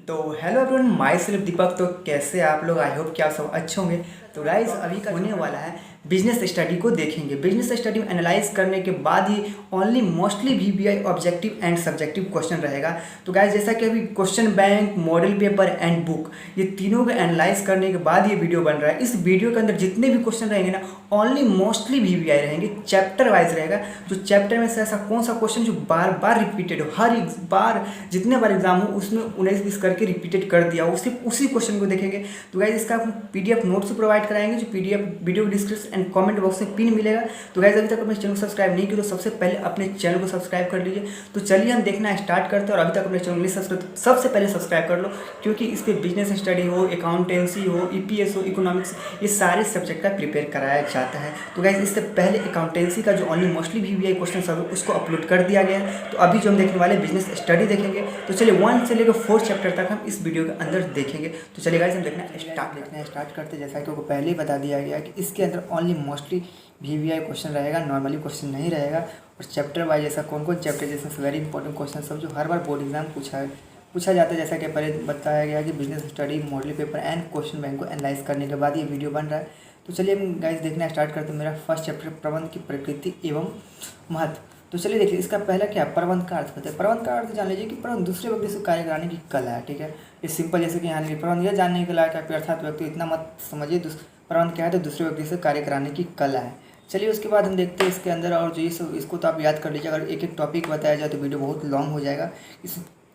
तो hello everyone, my self दीपक। तो कैसे आप लोग? आई होप कि आप सब अच्छे होंगे। तो गाइस, अभी का होने वाला है बिजनेस स्टडी को देखेंगे। बिजनेस स्टडी में एनालाइज करने के बाद ही only mostly VBI objective and subjective question रहेगा। तो गाइस, जैसा कि अभी question bank, model paper and book, ये तीनों को एनालाइज करने के बाद ये वीडियो बन रहा है। इस वीडियो के अंदर जितने भी क्वेश्चन रहेंगे ना, ओनली मोस्टली वीबीआई रहेंगे, चैप्टर वाइज रहेगा। जो चैप्टर में से ऐसा कौन सा क्वेश्चन जो बार बार रिपीटेड हो, हर बार जितने बार एग्जाम हो उसमें 19-20 करके रिपीटेड कर दिया हो, सिर्फ उसी क्वेश्चन को देखेंगे। तो गाइस, इसका पीडीएफ नोट्स प्रोवाइड कराएंगे, जो PDF video description and comment box में पिन मिलेगा। तो गाइस, अभी तक अपने चैनल को सब्सक्राइब नहीं किया तो सबसे पहले अपने चैनल को सब्सक्राइब कर लीजिए। तो चलिए हम देखना स्टार्ट करते हैं। और अभी तक अपने चैनल नहीं सब्सक्राइब तो सबसे पहले सब्सक्राइब कर लो, क्योंकि इस पर बिजनेस स्टडी हो, अकाउंटेंसी हो, ईपीएस हो, इकोनॉमिक्स, ये सारे सब्जेक्ट का प्रिपेयर कराया जाता है। तो गाइस, इससे पहले अकाउंटेंसी का जो ओनली मोस्टली वीबीआई क्वेश्चन सब उसको अपलोड कर दिया गया है। तो अभी जो हम देखने वाले बिजनेस स्टडी देखेंगे। तो चलिए 1 से लेकर 4 चैप्टर तक हम इस वीडियो के अंदर देखेंगे। तो चलिए गाइस, हम देखना स्टार्ट करते हैं। जैसा कि आपको पहले ही बता दिया गया कि इसके अंदर ओनली मोस्टली वीवीआई क्वेश्चन रहेगा, नॉर्मली क्वेश्चन नहीं रहेगा। और चैप्टर वाइज ऐसा कौन कौन चैप्टर जैसे वेरी इंपॉर्टेंट क्वेश्चन सब जो हर बार बोर्ड एग्जाम पूछा जाता है। जैसा कि पहले बताया गया कि business study, model paper and question bank को एनालाइज करने के बाद ये वीडियो बन रहा है। तो चलिए हम गाइस देखना स्टार्ट करते हैं। मेरा फर्स्ट चैप्टर प्रबंध की प्रकृति एवं महत्व। तो चलिए देखिए, इसका पहला क्या है, प्रबंध का अर्थ होता है। प्रबंध का अर्थ जान लीजिए कि प्रबंध दूसरे व्यक्ति से कार्य कराने की कला है। ठीक है, ये सिंपल, जैसे कि यहाँ लिखिए प्रबंध यह जानने की कला है, अर्थात व्यक्ति इतना मत समझिए प्रबंध क्या है तो दूसरे व्यक्ति से कार्य कराने की कला है। चलिए उसके बाद हम देखते हैं इसके अंदर, और जो इसको तो आप याद कर लीजिए। अगर एक एक टॉपिक बताया जाए तो वीडियो बहुत लॉन्ग हो जाएगा।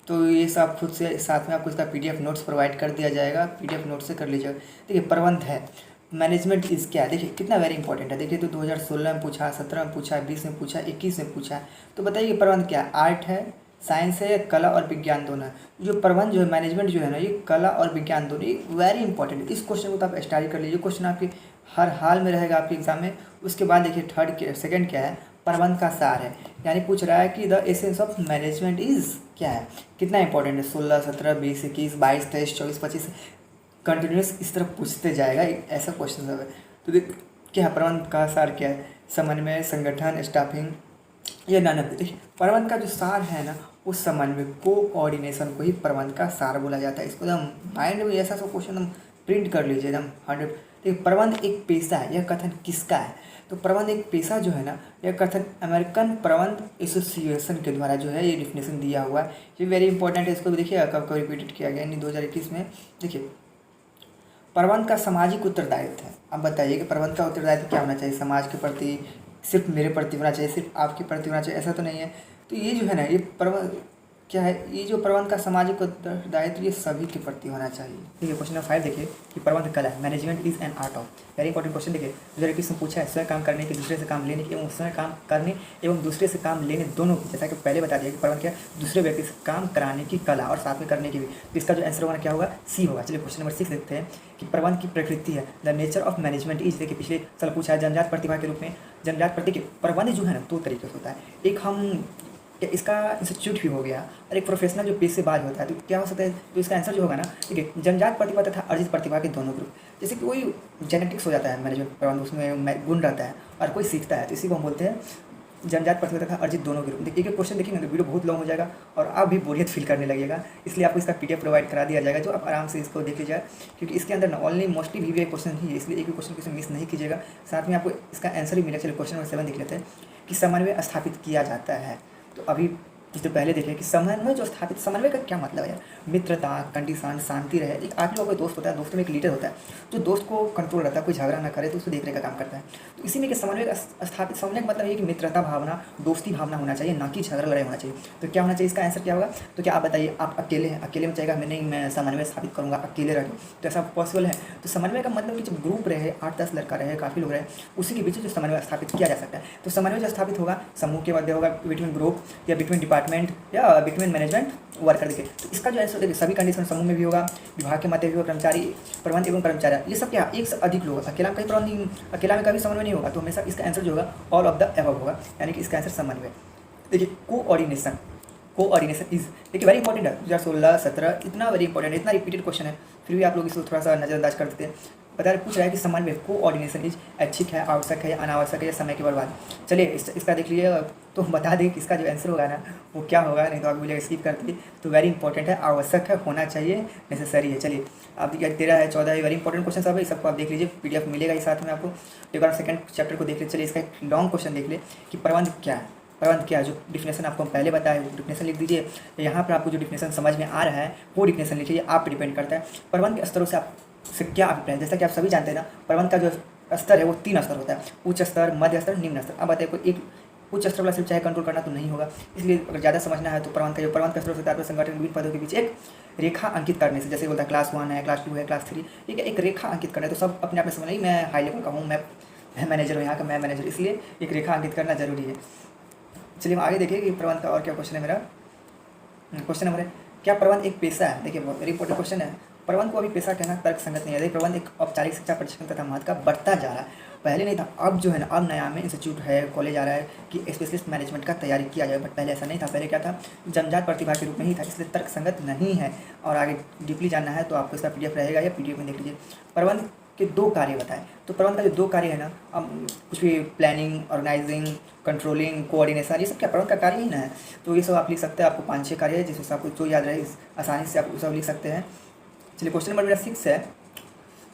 तो ये सब खुद से साथ में आपको इसका पीडीएफ नोट्स प्रोवाइड कर दिया जाएगा, पीडीएफ नोट्स से कर लीजिएगा। देखिए प्रबंध है, मैनेजमेंट इज क्या है, देखिए कितना वेरी इंपॉर्टेंट है। देखिए तो 2016 में पूछा, 17 में पूछा, 20 में पूछा, 21 में पूछा। तो बताइए प्रबंध क्या है, आर्ट है, साइंस है, कला और विज्ञान दोनों है। जो प्रबंध जो है, मैनेजमेंट जो है ना, ये कला और विज्ञान दोनों, ये वेरी इंपॉर्टेंट है। इस क्वेश्चन को तो आप स्टडी कर लीजिए, क्वेश्चन आपके हर हाल में रहेगा आपके एग्जाम में। उसके बाद देखिए सेकंड क्या है, प्रबंध का सार है, यानी पूछ रहा है कि the essence of management is क्या है, कितना इंपॉर्टेंट है। 16, 17, 20, 21, 22, 23, 24, 25 कंटिन्यूस इस तरह पूछते जाएगा, ऐसा क्वेश्चन सब है। तो देख क्या है, प्रबंध का सार क्या है, समन्वय, संगठन, स्टाफिंग, ये नानक। देखिए प्रबंध का जो सार है ना, उस समन्वय, कोऑर्डिनेशन को ही प्रबंध का सार बोला जाता है। इसको एकदम माइंड में ऐसा सब क्वेश्चन हम प्रिंट कर लीजिए एकदम 100। देखिए प्रबंध एक पेशा है, यह कथन किसका है, तो प्रबंध एक पेशा जो है ना, यह कथन अमेरिकन प्रबंध एसोसिएशन के द्वारा जो है ये डिफिनेशन दिया हुआ है। ये वेरी इंपॉर्टेंट है, इसको भी देखिए कब कब रिपीटेड किया गया, यानी 2021 में। देखिए प्रबंध का सामाजिक उत्तरदायित्व है। अब बताइए कि प्रबंध का उत्तरदायित्व क्या होना चाहिए, समाज के प्रति, सिर्फ मेरे प्रति होना चाहिए, सिर्फ आपके प्रति होना चाहिए, ऐसा तो नहीं है। तो ये जो है ना, ये प्रबंध क्या है, ये जो प्रबंध का सामाजिक उत्तरदायित्व ये सभी के प्रति होना चाहिए। देखिए क्वेश्चन नंबर 5 देखिए कि प्रबंध कला है, management is an art of. Very important question. देखिए 2021 में पूछा है, स्वयं काम करने की, दूसरे से काम लेने की, एवं स्वयं काम करने एवं दूसरे से काम लेने दोनों की। जैसा कि पहले बता दिया कि प्रबंध क्या है, दूसरे व्यक्ति से काम कराने की कला और साथ में करने की भी। तो इसका जो आंसर होगा क्या होगा, सी होगा। चलिए क्वेश्चन नंबर 6 देखते हैं कि प्रबंध की प्रकृति है, the nature of management is. देखिए पिछले साल पूछा है, जन्मजात प्रतिभा के रूप में। जन्मजात प्रतिभा के प्रबंध जो है ना, 2 तरीके से होता है। एक हम इसका इंस्टीट्यूट भी हो गया, और एक प्रोफेशनल जो पेशेबाज होता है। तो क्या हो सकता है, तो इसका आंसर जो होगा ना, ठीक है, जन्मजात प्रतिभा तथा अर्जित प्रतिभा के दोनों ग्रुप। जैसे कि कोई जेनेटिक्स हो जाता है मैनेजमेंट प्रबंध, उसमें गुण रहता है, और कोई सीखता है, तो इसी को हम बोलते हैं जन्मजात प्रतिभा तथा अर्जित दोनों ग्रुप। देखिए एक क्वेश्चन देखेंगे तो वीडियो बहुत लॉन्ग हो जाएगा और आप भी बोरियत फील करने लगेगा, इसलिए आपको इसका पीडीएफ प्रोवाइड करा दिया जाएगा, जो आप आराम से इसको देख लीजिएगा। क्योंकि इसके अंदर ना ओनली मोस्टली वीवीआई क्वेश्चन ही है, इसलिए एक भी क्वेश्चन किसी मिस नहीं कीजिएगा। साथ में आपको इसका आंसर भी मिलेगा। चलिए क्वेश्चन नंबर 7 देख लेते हैं कि समन्वय स्थापित किया जाता है। तो अभी इससे पहले देखिए कि समन्वय जो स्थापित, समन्वय का क्या मतलब है, मित्रता, कंडीशन, शांति रहे। एक आठ लोगों का दोस्त होता है, दोस्तों में एक लीडर होता है जो दोस्त को कंट्रोल रहता है, कोई झगड़ा ना करे तो उसको देखने का काम करता है। तो इसी में कि समन्वय का स्थापित, समन्वय का मतलब ये कि मित्रता भावना, दोस्ती भावना होना चाहिए, ना कि झगड़ा लड़ाई होना चाहिए। तो क्या होना चाहिए, इसका आंसर क्या होगा। तो क्या आप बताइए, आप अकेले हैं, अकेले में चाहेगा मैं समन्वय स्थापित करूँगा अकेले रह, तो ऐसा पॉसिबल है। तो समन्वय का मतलब कि जब ग्रुप रहे, 8-10 लड़का रहे, काफ़ी लोग रहे, उसी के बीच जो समन्वय स्थापित किया जा सकता है। तो समन्वय जो स्थापित होगा समूह के मध्य होगा, बिटवीन ग्रुप या बिटवीन डिपार्टमेंट या बिटवीन मैनेजमेंट वर्कर। देखिए तो इसका जो आंसर देखिए, सभी कंडीशन समूह में भी होगा, विभाग के मध्य भी होगा, कर्मचारी, प्रबंध एवं कर्मचारी, ये सब क्या, एक से अधिक लोग, अकेला में कहीं प्रबंध, अकेला में कभी समन्वय नहीं होगा। तो हमेशा इसका आंसर जो होगा ऑल ऑफ द एबव होगा, यानी कि इसका आंसर समन्वय। देखिए कोऑर्डिनेशन इज, देखिए वेरी इंपॉर्टेंट है। 2016, 17 इतना वेरी इंपॉर्टेंट है, इतना रिपीटेड क्वेश्चन है, फिर भी आप लोग इसको थोड़ा सा नज़रअंदाज कर देते हैं। पूछ रहा है कि सम्मान में कोऑर्डिनेशन इज ऐच्छिक है, आवश्यक है या अनावश्यक है या समय की बर्बाद। चलिए इसका देख लीजिए, तो बता दें कि इसका जो आंसर होगा ना वो क्या होगा, नहीं तो आप बोलिए स्किप कर दिए। तो वेरी इंपॉर्टेंट है, आवश्यक है, होना चाहिए, नेसेसरी है। चलिए अब 13 है, 14 है, वेरी इंपॉर्टेंट क्वेश्चन सब है, सबको आप देख लीजिए, PDF मिलेगा इस साथ में आपको। एक बार सेकंड चैप्टर को देख लीजिए। चलिए इसका एक लॉन्ग क्वेश्चन देख ले कि प्रबंध क्या है। प्रबंध क्या है, जो डिफिनेशन आपको पहले बताया वो डिफिनेशन लिख दीजिए। यहाँ पर आपको जो डिफिनेशन समझ में आ रहा है वो डिफिनेशन लिखिए, आप पे डिपेंड करता है। प्रबंध के स्तरों से आपसे क्या अभिप्राय है, जैसा कि आप सभी जानते हैं ना, प्रबंध का जो स्तर है वो 3 स्तर होता है, उच्च स्तर, मध्य स्तर, निम्न स्तर। अब बताइए कोई एक उच्च स्तर वाला सिर्फ चाहे कंट्रोल करना तो नहीं होगा, इसलिए अगर ज़्यादा समझना है तो प्रबंध का स्तर होता है संगठन विभिन्न पदों के बीच एक रेखा अंकित करने से, जैसे बोलता है क्लास 1 है, क्लास 2 है, क्लास 3, ठीक है, एक रेखा अंकित करना है। तो सब अपने आप में समझ नहीं, मैं हाई लेवल का हूँ, मैं मैनेजर हूँ यहाँ का, मैं मैनेजर, इसलिए एक रेखा अंकित करना जरूरी है। चलिए हम आगे देखिए कि प्रबंध का और क्या क्वेश्चन है मेरा। क्वेश्चन नंबर है, क्या प्रबंध एक पेशा है। देखिए बहुत वेरी इंपॉर्टेंट क्वेश्चन है। प्रबंध को अभी पेशा कहना तर्क संगत नहीं है। देखिए प्रबंध एक औपचारिक शिक्षा प्रशिक्षण तथा महत्व का बढ़ता जा रहा है, पहले नहीं था, अब जो है ना, अब नया में इंस्टीट्यूट है, कॉलेज आ रहा है कि स्पेशलिस्ट मैनेजमेंट का तैयारी किया जाए, बट पहले ऐसा नहीं था। पहले क्या था, जन्मजात प्रतिभा के रूप में ही था, इसलिए तर्क संगत नहीं है। और आगे डीपली जानना है तो आपको इसका PDF रहेगा या PDF में देख लीजिए। प्रबंध के 2 कार्य बताएं। तो प्रबंध का जो 2 कार्य है ना, अब कुछ भी प्लानिंग, ऑर्गेनाइजिंग, कंट्रोलिंग, कोऑर्डिनेशन, ये सब क्या प्रबंध का कार्य ही ना है। तो ये सब आप लिख सकते हैं, आपको 5-6 कार्य है जिसमें से आपको जो याद रहे आसानी से आप सब लिख सकते हैं। चलिए क्वेश्चन नंबर मेरा 6 है,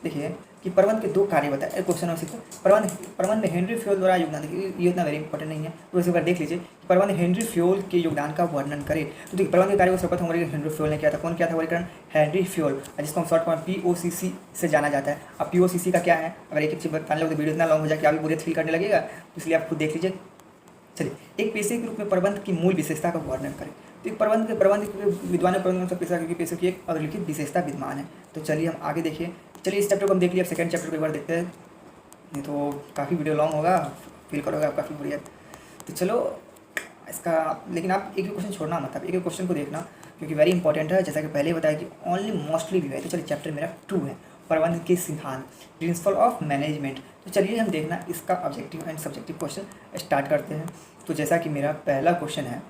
देखिए कि प्रबंध के 2 कार्य बताए। क्वेश्चन नंबर 6, प्रबंध में हेनरी फ्योल द्वारा योगदान, देखिए ये उतना वेरी इंपॉर्टेंट नहीं है, तो इसी बार देख लीजिए कि प्रबंध हेनरी फ्योल के योगदान का वर्णन करें। तो देखिए प्रबंध के कार्य को सर्वप्रथम हेनरी फ्योल ने किया था। कौन किया था वर्गीकरण, हेनरी फ्योल, जिसको हम शॉर्ट फॉर्म POCC से जाना जाता है। अब POCC का क्या है, अगर एक चीज़ बताने लगे तो वीडियो इतना लॉन्ग हो जाए कि आप भी पूरे फील करने लगेगा, तो इसलिए आप खुद देख लीजिए। चलिए एक पेशे के रूप में प्रबंध की मूल विशेषता का वर्णन करें। तो प्रबंध के विद्वान प्रबंध पेशा क्योंकि पेशे की एक अग्रलिखित विशेषता विद्यमान है। तो चलिए हम आगे देखिए। चलिए इस चैप्टर को हम देख लिया, अब सेकंड चैप्टर को एक बार देखते हैं, नहीं तो काफ़ी वीडियो लॉन्ग होगा, फील करोगे आप काफ़ी बढ़िया। तो चलो इसका, लेकिन आप एक भी क्वेश्चन छोड़ना मत, आप एक क्वेश्चन को देखना क्योंकि वेरी इंपॉर्टेंट है। जैसा कि पहले बताया कि ओनली मोस्टली भी है। तो चलिए चैप्टर मेरा 2 है, प्रबंध के सिद्धांत, प्रिंसिपल ऑफ मैनेजमेंट। तो चलिए हम देखना इसका objective and subjective question start करते हैं। तो जैसा कि मेरा पहला क्वेश्चन है,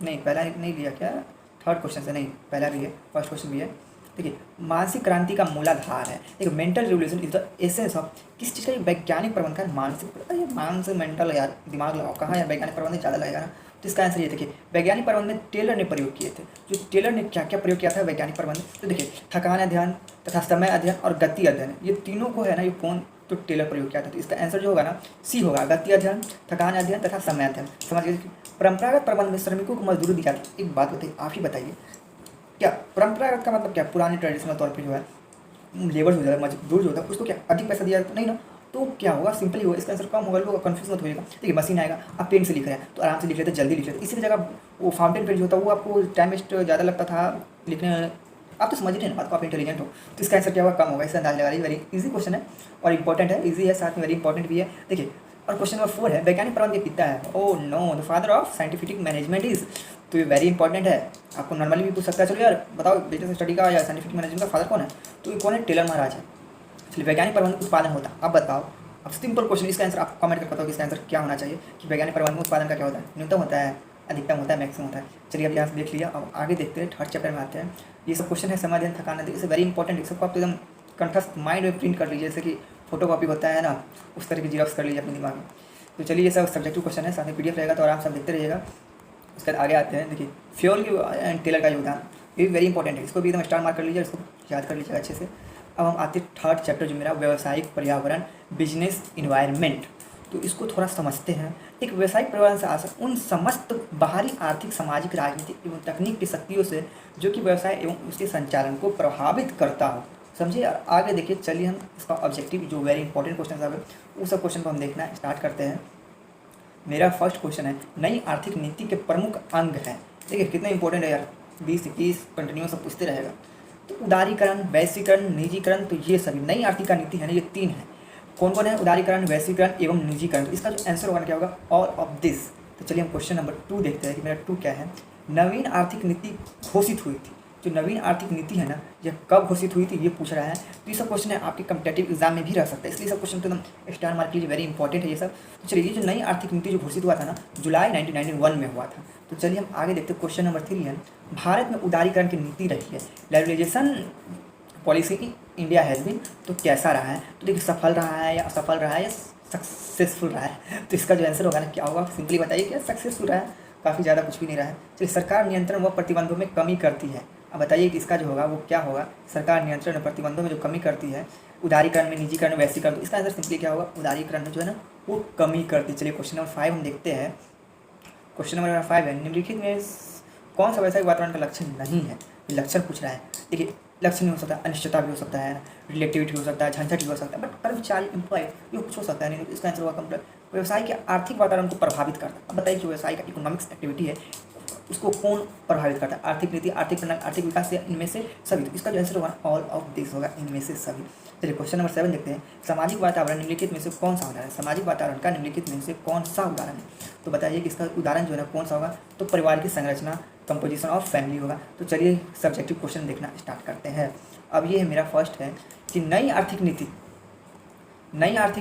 नहीं पहला नहीं लिया क्या, थर्ड क्वेश्चन से नहीं, पहला भी है, फर्स्ट क्वेश्चन भी है। देखिए मानसिक क्रांति का मूलाधार है, एक mental revolution is the essence of, किस चीज़ का वैज्ञानिक प्रबंध का मानसिक मेंटल, यार दिमाग लगाओ कहाँ यार, वैज्ञानिक प्रबंध ज़्यादा लगेगा ना। तो इसका आंसर ये देखिए, वैज्ञानिक प्रबंध में टेलर ने प्रयोग किए थे। जो टेलर ने क्या क्या प्रयोग किया था वैज्ञानिक प्रबंध, तो देखिए थकान अध्ययन तथा समय अध्ययन और गति अध्ययन, ये तीनों को है ना, ये कौन तो टेलर प्रयोग किया था। तो इसका आंसर जो होगा ना C होगा, गति अध्ययन, थकान अध्ययन तथा समय अध्ययन। समझ गए। परंपरागत प्रबंध में श्रमिकों को मजदूरी दी जाती है। एक बात बताइए, आप ही बताइए, क्या परंपरागत का मतलब क्या, पुराने ट्रेडिशनल तौर पर जो है लेबर जो है, मजदूर जो होता है, उसको क्या अधिक पैसा दिया जाता नहीं ना, तो क्या होगा, सिंपली होगा, इसका आंसर कम होगा, लोग कन्फ्यूज मत होइएगा। देखिए मशीन आएगा, आप पेन से लिख रहे हैं तो आराम से लिख लेते, जल्दी लिख लेते। इसी जगह वो फाउंटेन पेन जो होता है वो आपको टाइम वेस्ट ज़्यादा लगता था लिखने में, आप तो समझ रहे हैं बात को, आप इंटेलिजेंट हो। तो इसका आंसर क्या होगा, कम होगा। इसका अंदाज लगा लीजिए, वेरी इजी क्वेश्चन है और इंपॉर्टेंट है, इजी है, साथ में वेरी इंपॉर्टेंट भी है। देखिए और क्वेश्चन नंबर 4 है, वैज्ञानिक प्रबंध के पिता है, oh know the father of scientific management is. तो ये वेरी इंपॉर्टेंट है, आपको नॉर्मली भी पूछ सकता है। चलो यार बताओ बिजनेस स्टडी का या साइंटिफिक मैनेजमेंट का फादर कौन है, तो ये कौन है, टेलर महाराज है। चलिए वैज्ञानिक प्रबंध उत्पादन होता है, अब बताओ, अब सिंपल क्वेश्चन, इसका आंसर आप कमेंट कर बताओ कि इसका आंसर क्या होना चाहिए, कि वैज्ञानिक प्रबंध उत्पादन का क्या होता है, न्यूनतम होता है, अधिकतम होता है, मैक्सिमम होता है। चलिए अब यहाँ से देख लिया, अब आगे देखते हैं, थर्ड चैप्टर में आते हैं। ये सब क्वेश्चन है, समय अध्ययन, थकान अध्ययन, इसे वेरी इंपॉर्टेंट, इस सबको आप एकदम कंठस्थ माइंड में प्रिंट कर लीजिए, जैसे कि फोटो कॉपी होता है ना, उस तरह की जीरोक्स कर लीजिए अपने दिमाग में। तो चलिए ये सब सब्जेक्टिव क्वेश्चन है, साथ में PDF रहेगा, तो आराम से देखते रहिएगा। उसके बाद आगे आते हैं, देखिए फ्यूल की टेलर का योगदान, ये भी वेरी इंपॉर्टेंट है, इसको भी एकदम स्टार मार्क कर लीजिए, इसको याद कर लीजिएगा अच्छे से। अब हम आते हैं थर्ड चैप्टर जो मेरा व्यावसायिक पर्यावरण, बिजनेस इन्वायरमेंट। तो इसको थोड़ा समझते हैं। एक व्यावसायिक पर्यावरण से आसक्त उन समस्त बाहरी आर्थिक, सामाजिक, राजनीतिक एवं तकनीक की शक्तियों से जो कि व्यवसाय एवं उसके संचालन को प्रभावित करता हो। समझिए। आगे देखिए, चलिए हम इसका ऑब्जेक्टिव जो वेरी इंपॉर्टेंट क्वेश्चन है उस सब क्वेश्चन को हम देखना स्टार्ट करते हैं। मेरा फर्स्ट क्वेश्चन है, नई आर्थिक नीति के प्रमुख अंग हैं। देखिए कितना इंपॉर्टेंट है यार, 20-21 कंटिन्यू सब पूछते रहेगा। तो उदारीकरण, वैश्वीकरण, निजीकरण, तो ये सभी नई आर्थिक नीति है ना, ये 3 है। कौन कौन है, उदारीकरण, वैश्वीकरण एवं निजीकरण। तो इसका जो आंसर होगा क्या होगा, ऑल ऑफ दिस। तो चलिए हम क्वेश्चन नंबर 2 देखते हैं कि मेरा 2 क्या है। नवीन आर्थिक नीति घोषित हुई थी, जो नवीन आर्थिक नीति है ना, यह कब घोषित हुई थी ये पूछ रहा है। तो ये सब क्वेश्चन है आपके कम्पिटेटिव एग्जाम में भी रह सकता है, इसलिए सब क्वेश्चन तो एकदम स्टार मार्क कीजिए, वेरी इंपॉर्टेंट है ये सब। तो चलिए, ये जो नई आर्थिक नीति जो घोषित हुआ था ना, जुलाई 1991 में हुआ था। तो चलिए हम आगे देखते हैं, क्वेश्चन नंबर 3 है, भारत में उदारीकरण की नीति रही है, liberalisation policy India has been, तो कैसा रहा है, तो देखिए सफल रहा है या असफल रहा है या सक्सेसफुल रहा है। तो इसका जो आंसर होगा ना क्या होगा, सिंपली बताइए क्या सक्सेसफुल रहा है, काफ़ी ज़्यादा कुछ भी नहीं रहा है। चलिए सरकार नियंत्रण व प्रतिबंधों में कमी करती है, अब बताइए कि इसका जो होगा वो क्या होगा, सरकार नियंत्रण और प्रतिबंधों में जो कमी करती है, उदारीकरण में, निजीकरण में, वैश्वीकरण, तो इसका आंसर सिंपली क्या होगा, उदारीकरण में जो है ना वो कमी करती है। चलिए क्वेश्चन नंबर 5 हम देखते हैं। क्वेश्चन नंबर 5 है, निम्नलिखित में कौन सा वैश्विक वातावरण का लक्षण नहीं है, लक्षण पूछ रहा है। देखिए लक्षण नहीं हो सकता, अनिश्चितता भी हो सकता है, रिलेटिविटी हो सकता है, झंझट भी हो सकता है, बट कर्मचारी एम्प्लॉय ये कुछ हो सकता है नहीं। इसका आंसर होगा व्यवसाय के आर्थिक वातावरण को प्रभावित करता है। अब बताइए जो व्यवसाय का इकोनॉमिक्स एक्टिविटी है उसको कौन प्रभावित करता है, आर्थिक नीति, आर्थिक प्रणाली, आर्थिक विकास या इनमें से सभी। तो इसका जो आंसर होगा ऑल ऑफ दिस होगा, इनमें से सभी। चलिए क्वेश्चन नंबर 7 देखते हैं, सामाजिक वातावरण निम्नलिखित में से कौन सा उदाहरण है, सामाजिक वातावरण का निम्नलिखित में से कौन सा उदाहरण है। तो बताइए कि इसका उदाहरण जो है ना कौन सा होगा, तो परिवार की संरचना, कंपोजिशन ऑफ फैमिली होगा। तो चलिए सब्जेक्टिव क्वेश्चन देखना स्टार्ट करते हैं। अब ये है मेरा फर्स्ट है कि नई आर्थिक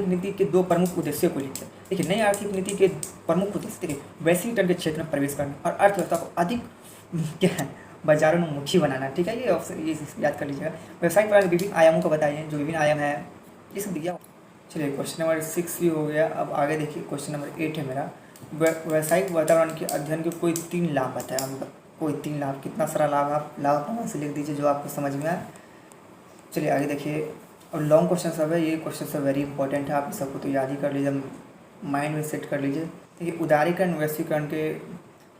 नीति के 2 प्रमुख उद्देश्यों को लिखिए। देखिए नई आर्थिक नीति के प्रमुख उद्देश्य, देखिए वैश्वीकरण के क्षेत्र में प्रवेश करना और अर्थव्यवस्था को अधिक क्या है बाजारोन्मुखी बनाना। ठीक है, ये ऑप्शन ये याद कर लीजिएगा। व्यवसायिक प्रणाली विभिन्न आयामों को बताइए, जो विभिन्न आयाम है ये सब दिया। चलिए क्वेश्चन नंबर 6 भी हो गया। अब आगे देखिए क्वेश्चन नंबर 8 है मेरा, व्यवसायिक वातावरण के अध्ययन के कोई 3 लाभ बताया। मतलब कोई 3 लाभ, कितना सारा लाभ आप लाभ अपना से लिख दीजिए जो आपको समझ में आए। चलिए आगे देखिए, और लॉन्ग क्वेश्चन सब है, ये क्वेश्चन सब वेरी इंपॉर्टेंट है, आप सबको तो याद ही कर लीजिए, माइंड में सेट कर लीजिए। देखिए उदारीकरण, वैश्वीकरण के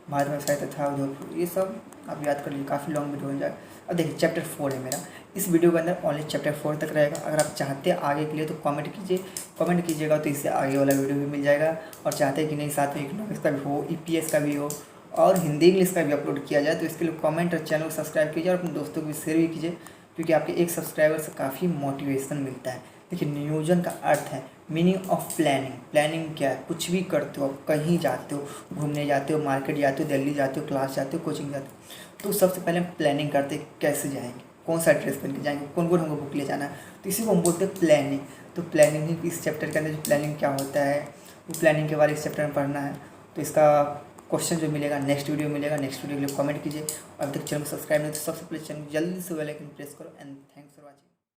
भारत व्यवसाय तथा उद्योग, ये सब आप याद कर लीजिए, काफ़ी लॉन्ग वीडियो हो जाएगा। अब देखिए चैप्टर 4 है मेरा, इस वीडियो के अंदर ओनली चैप्टर 4 तक रहेगा। अगर आप चाहते हैं आगे के लिए तो कमेंट कीजिएगा, तो इससे आगे वाला वीडियो भी मिल जाएगा। और चाहते हैं कि नहीं साथ में इकोनॉमिक्स का भी हो, EPS का भी हो और हिंदी इंग्लिश का भी अपलोड किया जाए, तो इसके लिए कमेंट और चैनल को सब्सक्राइब कीजिए और अपने दोस्तों को भी शेयर भी कीजिए, क्योंकि आपके एक सब्सक्राइबर से काफ़ी मोटिवेशन मिलता है। देखिए नियोजन का अर्थ है मीनिंग ऑफ प्लानिंग। प्लानिंग क्या है, कुछ भी करते हो, कहीं जाते हो, घूमने जाते हो, मार्केट जाते हो, दिल्ली जाते हो, क्लास जाते हो, कोचिंग जाते हो, तो सबसे पहले प्लानिंग करते हैं कैसे जाएंगे, कौन सा ड्रेस पहन के जाएंगे, कौन कौन हमको बुक ले जाना है, तो इसी को हम बोलते हैं प्लानिंग। तो प्लानिंग ही इस चैप्टर के अंदर जो प्लानिंग क्या होता है, वो प्लानिंग के बारे में इस चैप्टर में पढ़ना है। तो इसका क्वेश्चन जो मिलेगा नेक्स्ट वीडियो मिलेगा, नेक्स्ट वीडियो के लिए कमेंट कीजिए। अभी तक चैनल को सब्सक्राइब नहीं तो सबसे पहले चैनल जल्दी से बेल आइकन प्रेस करो। And thanks for watching.